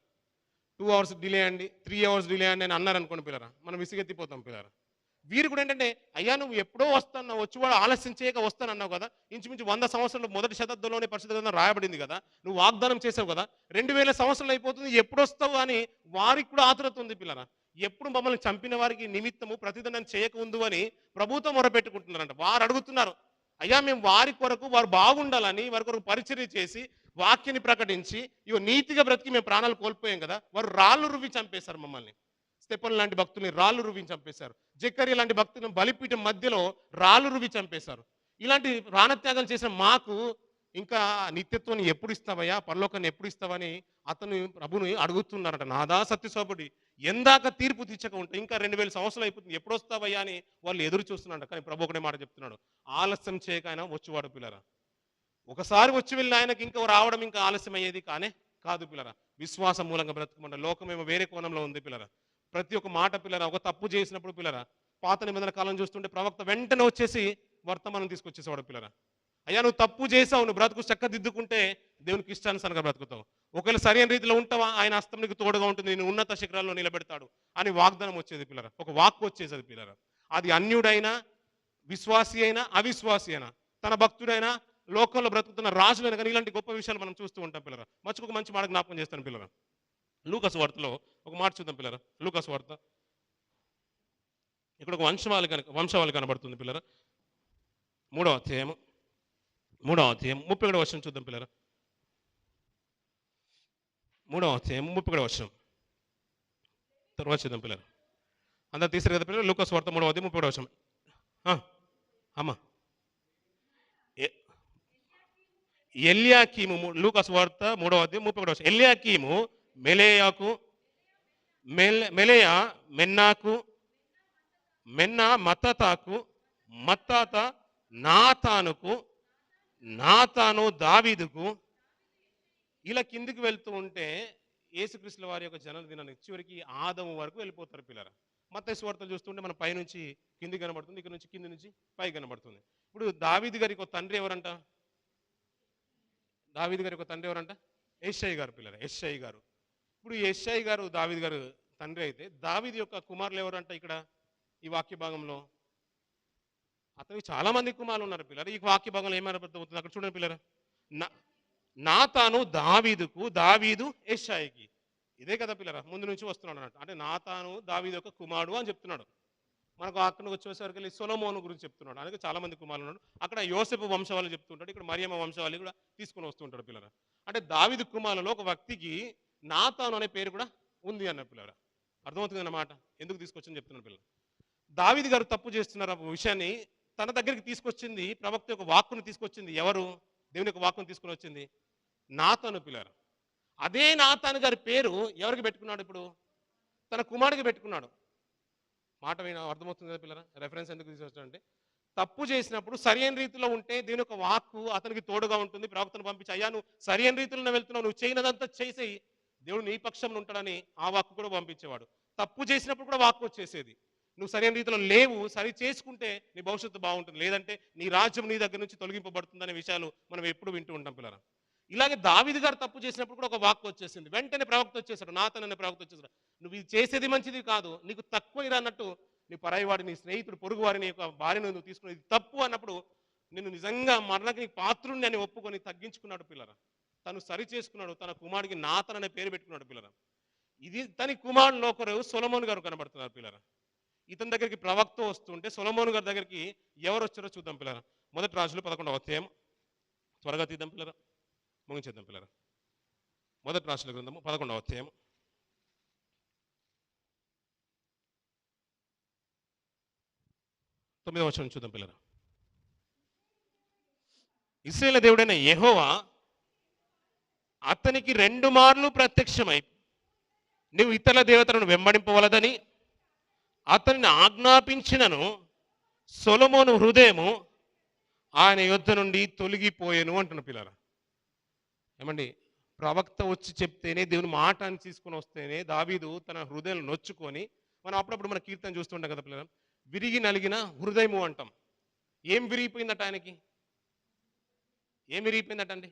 2 అవర్స్ డిలే అండి, 3 అవర్స్ డిలే అండి అని అన్నారనుకోండి పిల్లరా, మనం విసిగెత్తిపోతాం పిల్లరా. వీరు కూడా ఏంటంటే, అయ్యా నువ్వు ఎప్పుడో వస్తాను, వచ్చి ఆలస్యం చేయక వస్తానన్నావు కదా, ఇంచుమించు 100 సంవత్సరాలు మొదటి శతాబ్దంలోనే పరిశుద్ధ గ్రంథం రాయబడింది కదా, నువ్వు వాగ్దానం చేసావు కదా, 2000 సంవత్సరాలు అయిపోతుంది, ఎప్పుడు వస్తావు అని వారికి కూడా ఆతురత ఉంది పిల్లరా. ఎప్పుడు మమ్మల్ని చంపిన వారికి నిమిత్తము ప్రతిదండం చేయక ఉందు అని ప్రభుత్వం మొరపెట్టుకుంటున్నారంట. వారు అడుగుతున్నారు, అయ్యా మేము వారి కొరకు వారు బాగుండాలని వారి కొరకు పరిచర్య చేసి వాక్యాన్ని ప్రకటించి ఇవో నీతిగా బ్రతికి మేము ప్రాణాలు కోల్పోయాం కదా, వారు రాళ్ళు రువ్వి చంపేశారు మమ్మల్ని. స్టెఫెను లాంటి భక్తుల్ని రాళ్ళు రువ్వి చంపేశారు. జకర్యా లాంటి భక్తులను బలిపీఠం మధ్యలో రాళ్ళు రువ్వి చంపేశారు. ఇలాంటి ప్రాణత్యాగాలు చేసిన మాకు ఇంకా నిత్యత్వాన్ని ఎప్పుడు ఇస్తావయ్యా, పరలోకాన్ని ఎప్పుడు ఇస్తావని అతను ప్రభుని అడుగుతున్నారట. నాదా సత్యశోభుడి, ఎందాక తీర్పు తీర్చక ఉంటే ఇంకా 2000 సంవత్సరాలు అయిపోతుంది, ఎప్పుడు వస్తావయ్యా అని వాళ్ళు ఎదురు చూస్తున్నారట. కానీ ప్రభు ఒకటే మాట చెప్తున్నాడు, ఆలస్యం చేయక ఆయన వచ్చేవాడు పిల్లరా. ఒకసారి వచ్చి వెళ్ళిన ఆయనకి ఇంకా రావడం ఇంకా ఆలస్యం అయ్యేది కానే కాదు పిల్లరా. విశ్వాసం మూలంగా బ్రతుకుమంట. లోకమేమో వేరే కోణంలో ఉంది పిల్లరా. ప్రతి ఒక్క మాట పిల్లరా, ఒక తప్పు చేసినప్పుడు పిల్లరా, పాత నిబంధన కాలం చూస్తుంటే ప్రవక్త వెంటనే వచ్చేసి వర్తమానం తీసుకొచ్చేసేవాడు పిల్లరా. అయ్యా నువ్వు తప్పు చేసావు, నువ్వు బ్రతుకు చక్కదిద్దుకుంటే దేవునికి ఇష్టానుసారంగా బ్రతుకుతావు, ఒకవేళ సరైన రీతిలో ఉంటావా ఆయన హస్తం నీకు తోడుగా ఉంటుంది, నేను ఉన్నత శిఖరాల్లో నిలబెడతాడు అని వాగ్దానం వచ్చేది పిల్లరా. ఒక వాక్కు వచ్చేసేది పిల్లరా. అది అన్యుడైనా, విశ్వాసి అయినా, అవిశ్వాసి అయినా, తన భక్తుడైనా, లోకంలో బ్రతుకుతున్న రాజులైనా కానీ ఇలాంటి గొప్ప విషయాలు మనం చూస్తూ ఉంటాం పిల్లరా. ఒక మంచి మాట జ్ఞాపకం చేస్తాను పిల్లరా. లూకాసు వార్తలో ఒక మాట చూద్దాం పిల్లరా. లూకాసు వార్త ఇక్కడ ఒక వంశవాళి కనబడుతుంది పిల్లరా. 3వ అధ్యాయం 31వ వచనం చూద్దాం పిల్లరా. 3వ అధ్యాయం 31వ వచనం తర్వాత చూద్దాం పిల్లరా. అందరు తీసారు కదా పిల్లలు. లూకాసు వార్త 3వ అధ్యాయం 31వ వచనం. అమ్మా ఎల్యాకీము, లూకాసు వార్త 3వ అధ్యాయం 31వ వచనం. ఎల్యాకీము మెలేయా మెన్నాకు, మెన్నా మత్తతాకు, మత్తాత నాతానుకు, నాతాను దావీదుకు. ఇలా కిందికి వెళ్తూ ఉంటే యేసుక్రీస్తుల వారి యొక్క జన్మదినానికి చివరికి ఆదము వరకు వెళ్ళిపోతారు పిల్లరా. మత్తయి సువార్తలు చూస్తుంటే మన పై నుంచి కింది కనబడుతుంది, ఇక్కడ నుంచి కింది నుంచి పై కనబడుతుంది. ఇప్పుడు దావీదు గారికి ఒక తండ్రి ఎవరంట? దావీదు గారికి ఒక తండ్రి ఎవరంట? యెషై గారు పిల్లరా. యెషై గారు. ఇప్పుడు యెషై గారు దావీదు గారు తండ్రి అయితే దావీదు యొక్క కుమారులు ఎవరంట? ఇక్కడ ఈ వాక్య భాగంలో అతనికి చాలా మంది కుమారులు ఉన్నారు పిల్లరా. ఈ వాక్య భాగంలో ఏమైనా అవుతుంది అక్కడ చూడండి పిల్లరా. నాతాను దావీదుకు, దావీదు యెషైకి. ఇదే కదా పిల్లరా ముందు నుంచి వస్తున్నాడు అన్నట్టు. అంటే నాతాను దావీదు యొక్క కుమారుడు అని చెప్తున్నాడు. మనకు అక్కడ వచ్చేసరికి సొలొమోను గురించి చెప్తున్నాడు. అందుకే చాలా మంది కుమారులు ఉన్నాడు. అక్కడ యోసేపు వంశవాళ్ళు చెప్తుంటాడు, ఇక్కడ మరియమ్మ వంశవాళ్ళు కూడా తీసుకుని వస్తుంటాడు పిల్లరా. అంటే దావీదు కుమారులలో ఒక వ్యక్తికి నాతాను అనే పేరు కూడా ఉంది అన్న పిల్లరా. అర్థమవుతుంది అన్నమాట. ఎందుకు తీసుకొచ్చని చెప్తున్నాడు పిల్లలు. దావీదు గారు తప్పు చేస్తున్నారు ఆ విషయాన్ని తన దగ్గరికి తీసుకొచ్చింది, ప్రవక్త యొక్క వాక్కును తీసుకొచ్చింది ఎవరు? దేవుని యొక్క వాక్కును తీసుకుని వచ్చింది నాతాను పిల్లరా. అదే నాతాను గారి పేరు ఎవరికి పెట్టుకున్నాడు? ఇప్పుడు తన కుమారుడికి పెట్టుకున్నాడు. మాట విన అర్థమవుతుంది కదా పిల్లరా. రెఫరెన్స్ ఎందుకు తీసుకొచ్చాడంటే తప్పు చేసినప్పుడు సరైన రీతిలో ఉంటే దేవుని యొక్క వాక్కు అతనికి తోడుగా ఉంటుంది. ప్రవక్తను పంపించి అయ్యా నువ్వు సరైన రీతిలో వెళ్తున్నావు, నువ్వు చేయనదంతా చేసేయి, దేవుడు నీ పక్షంలో ఉంటాడని ఆ వాక్కు కూడా పంపించేవాడు. తప్పు చేసినప్పుడు కూడా వాక్కు వచ్చేసేది. నువ్వు సరైన రీతిలో లేవు, సరి చేసుకుంటే నీ భవిష్యత్తు బాగుంటుంది, లేదంటే నీ రాజ్యం నీ దగ్గర నుంచి తొలగింపబడుతుందనే విషయాలు మనం ఎప్పుడు వింటూ ఉంటాం పిల్లరా. ఇలాగే దావీదు గారు తప్పు చేసినప్పుడు కూడా ఒక వాక్కు వచ్చేసింది. వెంటనే ప్రవక్త వచ్చేసాడు, నాతాను అనే ప్రవక్త వచ్చేసాడు. నువ్వు ఇది చేసేది మంచిది కాదు, నీకు తక్కువ అన్నట్టు నీ పరాయివాడి, నీ స్నేహితుడు, పొరుగు వారిని యొక్క భార్యను నువ్వు తీసుకుని ఇది తప్పు అన్నప్పుడు నిన్ను నిజంగా మరణకి నీకు పాత్రుడిని అని ఒప్పుకొని తగ్గించుకున్నాడు పిల్లరా. తను సరి చేసుకున్నాడు. తన కుమారుడికి నాతాను అనే పేరు పెట్టుకున్నాడు పిల్లరా. ఇది తన కుమారులో ఒకరు సొలొమోను గారు కనబడుతున్నారు పిల్లరా. ఇతని దగ్గరికి ప్రవక్త వస్తుంటే సొలొమోను గారి దగ్గరికి ఎవరు వచ్చారో చూద్దాం పిల్లరా. మొదటి రాజులు 11వ అధ్యాయం. త్వరగా తీద్దాం పిల్లరా, ముగించేద్దాం పిల్లరా. మొదటి రాజుల గ్రంథము 11వ అధ్యాయం 9వ వచనం చూద్దాం పిల్లరా. ఇశ్రాయేలు దేవుడైన యెహోవా అతనికి 2 మార్లు ప్రత్యక్షమై నువ్వు ఇతర దేవతలను వెంబడింపవలదని అతనిని ఆజ్ఞాపించినను సొలొమోను హృదయము ఆయన యొద్ద నుండి తొలగిపోయేను అంటున్న పిల్లరా. ఏమండి, ప్రవక్త వచ్చి చెప్తేనే, దేవుని మాట అని తీసుకొని వస్తేనే దావీదు తన హృదయం నొచ్చుకొని, మనం అప్పుడప్పుడు మన కీర్తన చూస్తుంటాం కదా పిల్లలు, విరిగి నలిగిన హృదయము అంటాం. ఏం విరిగిపోయిందట ఆయనకి? ఏం విరిగిపోయిందట అండి?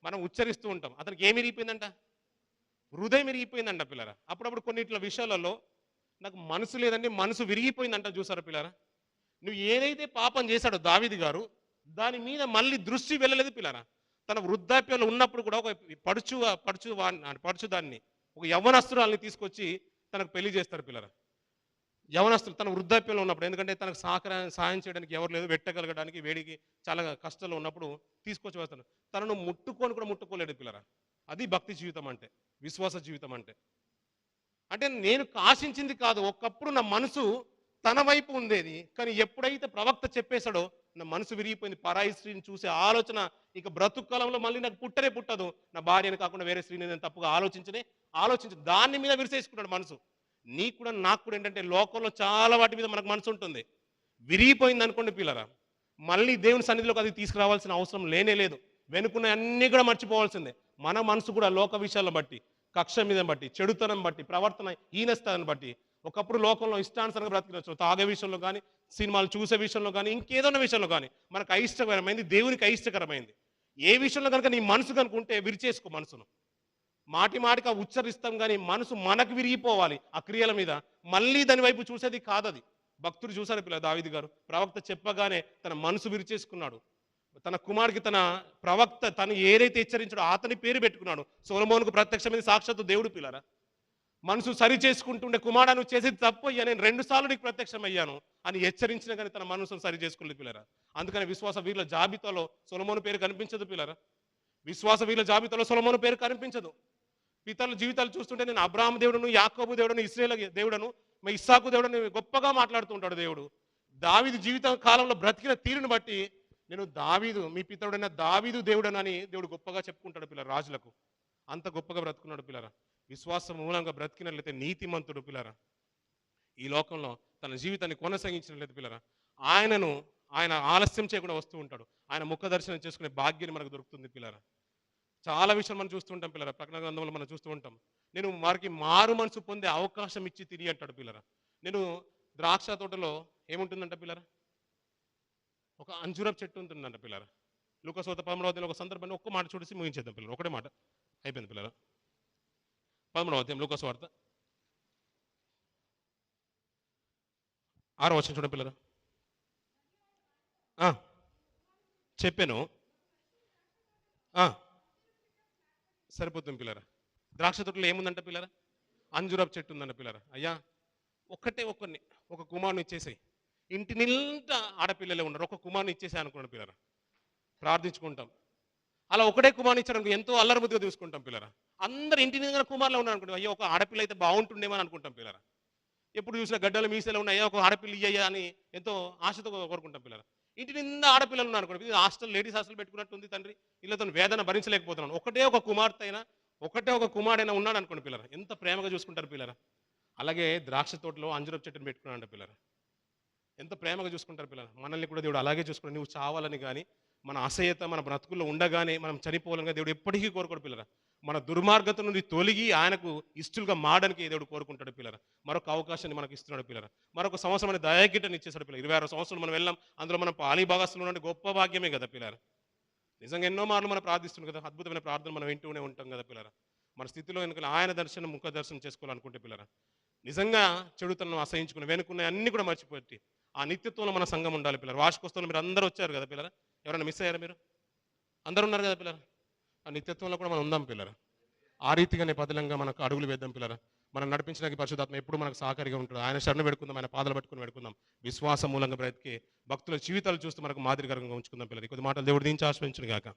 మనం ఉచ్చరిస్తూ ఉంటాం. అతనికి ఏం విరిగిపోయిందంట? హృదయం విరిగిపోయిందంట పిల్లరా. అప్పుడప్పుడు కొన్నిట్ల విషయాలలో నాకు మనసు లేదండి, మనసు విరిగిపోయిందంట. చూసారా పిల్లరా? నువ్వు ఏదైతే పాపం చేశాడో దావీదు గారు, దాని మీద మళ్ళీ దృష్టి వెళ్ళలేదు పిల్లరా. తన వృద్ధాప్యంలో ఉన్నప్పుడు కూడా ఒక పడుచు దాన్ని, ఒక యవ్వనస్తురాల్ని తీసుకొచ్చి తనకు పెళ్లి చేస్తారు పిల్లరా. యవనస్తులు తన వృద్ధాప్యంలో ఉన్నప్పుడు, ఎందుకంటే తనకు సహాయం చేయడానికి ఎవరు లేదు, వెట్టగలగడానికి వేడికి చాలా కష్టాల్లో ఉన్నప్పుడు తీసుకొచ్చి వేస్తాడు. తనను ముట్టుకొని కూడా ముట్టుకోలేడు పిల్లరా. అది భక్తి జీవితం అంటే, విశ్వాస జీవితం అంటే. అంటే నేను ఆశించింది కాదు, ఒకప్పుడు నా మనసు తన వైపు ఉండేది, కానీ ఎప్పుడైతే ప్రవక్త చెప్పేశాడో నా మనసు విరిగిపోయింది. పరాయి స్త్రీని చూసే ఆలోచన ఇక బ్రతుకు కాలంలో మళ్ళీ నాకు పుట్టదు. నా భార్యని కాకుండా వేరే స్త్రీని నేను తప్పుగా ఆలోచించి దాని మీద విరిసేసుకున్నాడు మనసు. నీకు కూడా నాకు కూడా ఏంటంటే, లోకంలో చాలా వాటి మీద మనకు మనసు ఉంటుంది. విరిగిపోయింది అనుకోండి పిల్లరా, మళ్ళీ దేవుని సన్నిధిలోకి అది తీసుకురావాల్సిన అవసరం లేనే లేదు. వెనుకున్న అన్నీ కూడా మర్చిపోవాల్సిందే. మన మనసు కూడా లోక విషయాలను బట్టి, కక్ష మీద బట్టి, చెడుతనం బట్టి, ప్రవర్తన హీనస్థాన్ని బట్టి ఒకప్పుడు లోకంలో ఇష్టానుసారంగా బ్రతికినచ్చు. తాగే విషయంలో కానీ, సినిమాలు చూసే విషయంలో కానీ, ఇంకేదన్నా విషయంలో కానీ మనకు అయిష్టకరమైంది, దేవునికి అయిష్టకరమైంది. ఏ విషయంలో కనుక నీ మనసు కనుక ఉంటే విరిచేసుకో మనసును. మాటికి ఉచ్చరిస్తాం, కానీ మనసు మనకు విరిగిపోవాలి ఆ క్రియల మీద. మళ్ళీ దాని వైపు చూసేది కాదది. భక్తుడు చూశారు పిల్ల దావీదు గారు, ప్రవక్త చెప్పగానే తన మనసు విరిచేసుకున్నాడు. తన కుమారుడికి తన ప్రవక్త తను ఏదైతే హెచ్చరించాడో అతని పేరు పెట్టుకున్నాడు. సొలొమోనుకు ప్రత్యక్షమైన సాక్షాత్తు దేవుడు పిల్లరా. మనసు సరి చేసుకుంటుండే, కుమారుడు నువ్వు చేసేది తప్పు అయ్యా, నేను 2 సార్లు నీకు ప్రత్యక్షమయ్యాను అని హెచ్చరించిన కానీ తన మనసును సరి చేసుకోలేదు పిల్లరా. అందుకని విశ్వాస వీరుల జాబితాలో సొలొమోను పేరు కనిపించదు పిల్లరా. విశ్వాస వీరుల జాబితాలో సొలొమోను పేరు కనిపించదు. పితరుల జీవితాలు చూస్తుంటే నేను అబ్రాహాము దేవుడును, యాకోబు దేవుడును, ఇశ్రాయేలు దేవుడును, ఇస్సాకు దేవుడును గొప్పగా మాట్లాడుతూ ఉంటాడు దేవుడు. దావీదు జీవిత కాలంలో బ్రతికిన తీరుని బట్టి నేను దావీదు మీ పితరుడైన దావీదు దేవుడను అని దేవుడు గొప్పగా చెప్పుకుంటాడు పిల్లరా. రాజులకు అంత గొప్పగా బ్రతుకున్నాడు పిల్లరా. విశ్వాసం మూలంగా బ్రతికినట్లయితే నీతిమంతుడు పిల్లరా. ఈ లోకంలో తన జీవితాన్ని కొనసాగించినట్లయితే పిల్లరా, ఆయన ఆలస్యం చేయకుండా వస్తూ ఉంటాడు. ఆయన ముఖ దర్శనం చేసుకునే భాగ్యాన్ని మనకు దొరుకుతుంది పిల్లరా. చాలా విషయాలు మనం చూస్తూ ఉంటాం పిల్లరా. ప్రకటన గ్రంథంలో మనం చూస్తూ ఉంటాం, నేను వారికి మారు మనసు పొందే అవకాశం ఇచ్చి తిరిగి అంటాడు పిల్లరా. నేను ద్రాక్ష తోటలో ఏముంటుందంట పిల్లరా, ఒక అంజూరపు చెట్టు ఉంటుందంట పిల్లరా. లూకాసు 13వ అధ్యాయంలో ఒక సందర్భాన్ని ఒక్క మాట చూసి ముగించేద్దాం పిల్లలు. ఒకటే మాట అయిపోయింది పిల్లరా. 13వ అధ్యాయం లూకాసు వార్త 6వ వచనం చూడండి పిల్లరా. చెప్పాను, సరిపోతుంది పిల్లరా. ద్రాక్ష తోటలో ఏముందంట పిల్లరా, అంజూరపు చెట్టు ఉందంట పిల్లరా. అయ్యా ఒక కుమారుని ఇచ్చేసాయి, ఇంటి నిండా ఆడపిల్లలే ఉన్నారు, ఒక కుమారుని ఇచ్చేసాయి అనుకున్నాడు పిల్లరా. ప్రార్థించుకుంటాం. అలా ఒకటే కుమారుని ఇచ్చాడు ఎంతో అల్లరిబుద్ధిగా చూసుకుంటాం పిల్లరా. అందరు ఇంటి నిండా కుమారులు ఉన్నారు అనుకుంటాం, అయ్యో ఒక ఆడపిల్ల అయితే బాగుంటుండేమని అనుకుంటాం పిల్లరా. ఎప్పుడు చూసినా గడ్డలు మీసేలు ఉన్నాయి, అయ్యా ఒక ఆడపిల్ల ఇయ్యా అని ఎంతో ఆశతో కోరుకుంటాం పిల్లరా. ఇంటి నిండా ఆడపిల్లలు ఉన్నారు అనుకోండి, లేడీస్ హాస్టల్ పెట్టుకున్నట్టుంది తండ్రి, ఇళ్ళతో వేదన భరించలేకపోతున్నాను. ఒకటే ఒక కుమార్తె అయినా, ఒకటే ఒక కుమారుడైనా ఉన్నాడు అనుకోండి పిల్లరా, ఎంత ప్రేమగా చూసుకుంటారు పిల్లరా. అలాగే ద్రాక్ష తోటలో అంజూరపు చెట్టును పెట్టుకున్నాడు పిల్లరా, ఎంత ప్రేమగా చూసుకుంటారు పిల్లలు. మనల్ని కూడా దేవుడు అలాగే చూసుకున్నాడు. నువ్వు చావాలని కానీ, మన అసహ్యత మన బ్రతుకుల్లో ఉండగానే మనం చనిపోవాలని దేవుడు ఎప్పటికీ కోరుకోడు పిల్లరా. మన దుర్మార్గత నుండి తొలగి ఆయనకు ఇష్టలుగా మారడానికి దేవుడు కోరుకుంటాడు పిల్లరా. మరొక అవకాశాన్ని మనకు ఇస్తున్నాడు పిల్లరా. మరొక సంవత్సరం అనే దయాగిట్టని ఇచ్చేసాడు పిల్లలు. 26 సంవత్సరాలు మనం వెళ్ళాం, అందులో మనం పాలి భాగస్తులు ఉండే గొప్ప భాగ్యమే కదా పిల్లరా. నిజంగా ఎన్నో మార్లు మనం ప్రార్థిస్తున్నాం కదా, అద్భుతమైన ప్రార్థన మనం వింటూనే ఉంటాం కదా పిల్లరా. మన స్థితిలో ఎందుకంటే ఆయన దర్శనం, ముఖ దర్శనం చేసుకోవాలనుకుంటే పిల్లరా, నిజంగా చెడుతలను అసహించుకుని వెనుకున్న అన్ని కూడా మర్చిపోయి ఆ నిత్యత్వంలో మన సంఘం ఉండాలి పిల్లలు. వార్షికోత్సవంలో మీరు అందరూ వచ్చారు కదా పిల్లరా. ఎవరైనా మిస్ అయ్యారా? మీరు అందరూ ఉన్నారు కదా పిల్లరా. ఆ నిత్యత్వంలో కూడా మనం ఉందాం పిల్లరా. ఆ రీతిగానే పదిలంగా మనకు అడుగులు వేద్దాం పిల్లరా. మనం నడిపించడానికి పరిశుద్ధాత్మ ఎప్పుడు మనకు సహకారిగా ఉంటుంది. ఆయన శరణ పెట్టుకుందాం, ఆయన పాదాలు పట్టుకుని పెట్టుకుందాం. విశ్వాసం మూలంగా బ్రతికే భక్తుల జీవితాలు చూస్తూ మనకు మాదిరికరంగా ఉంచుకుందాం పిల్లలు. కొద్ది మాటలు దేవుడు దీనికి ఆశ్రయించును గాక.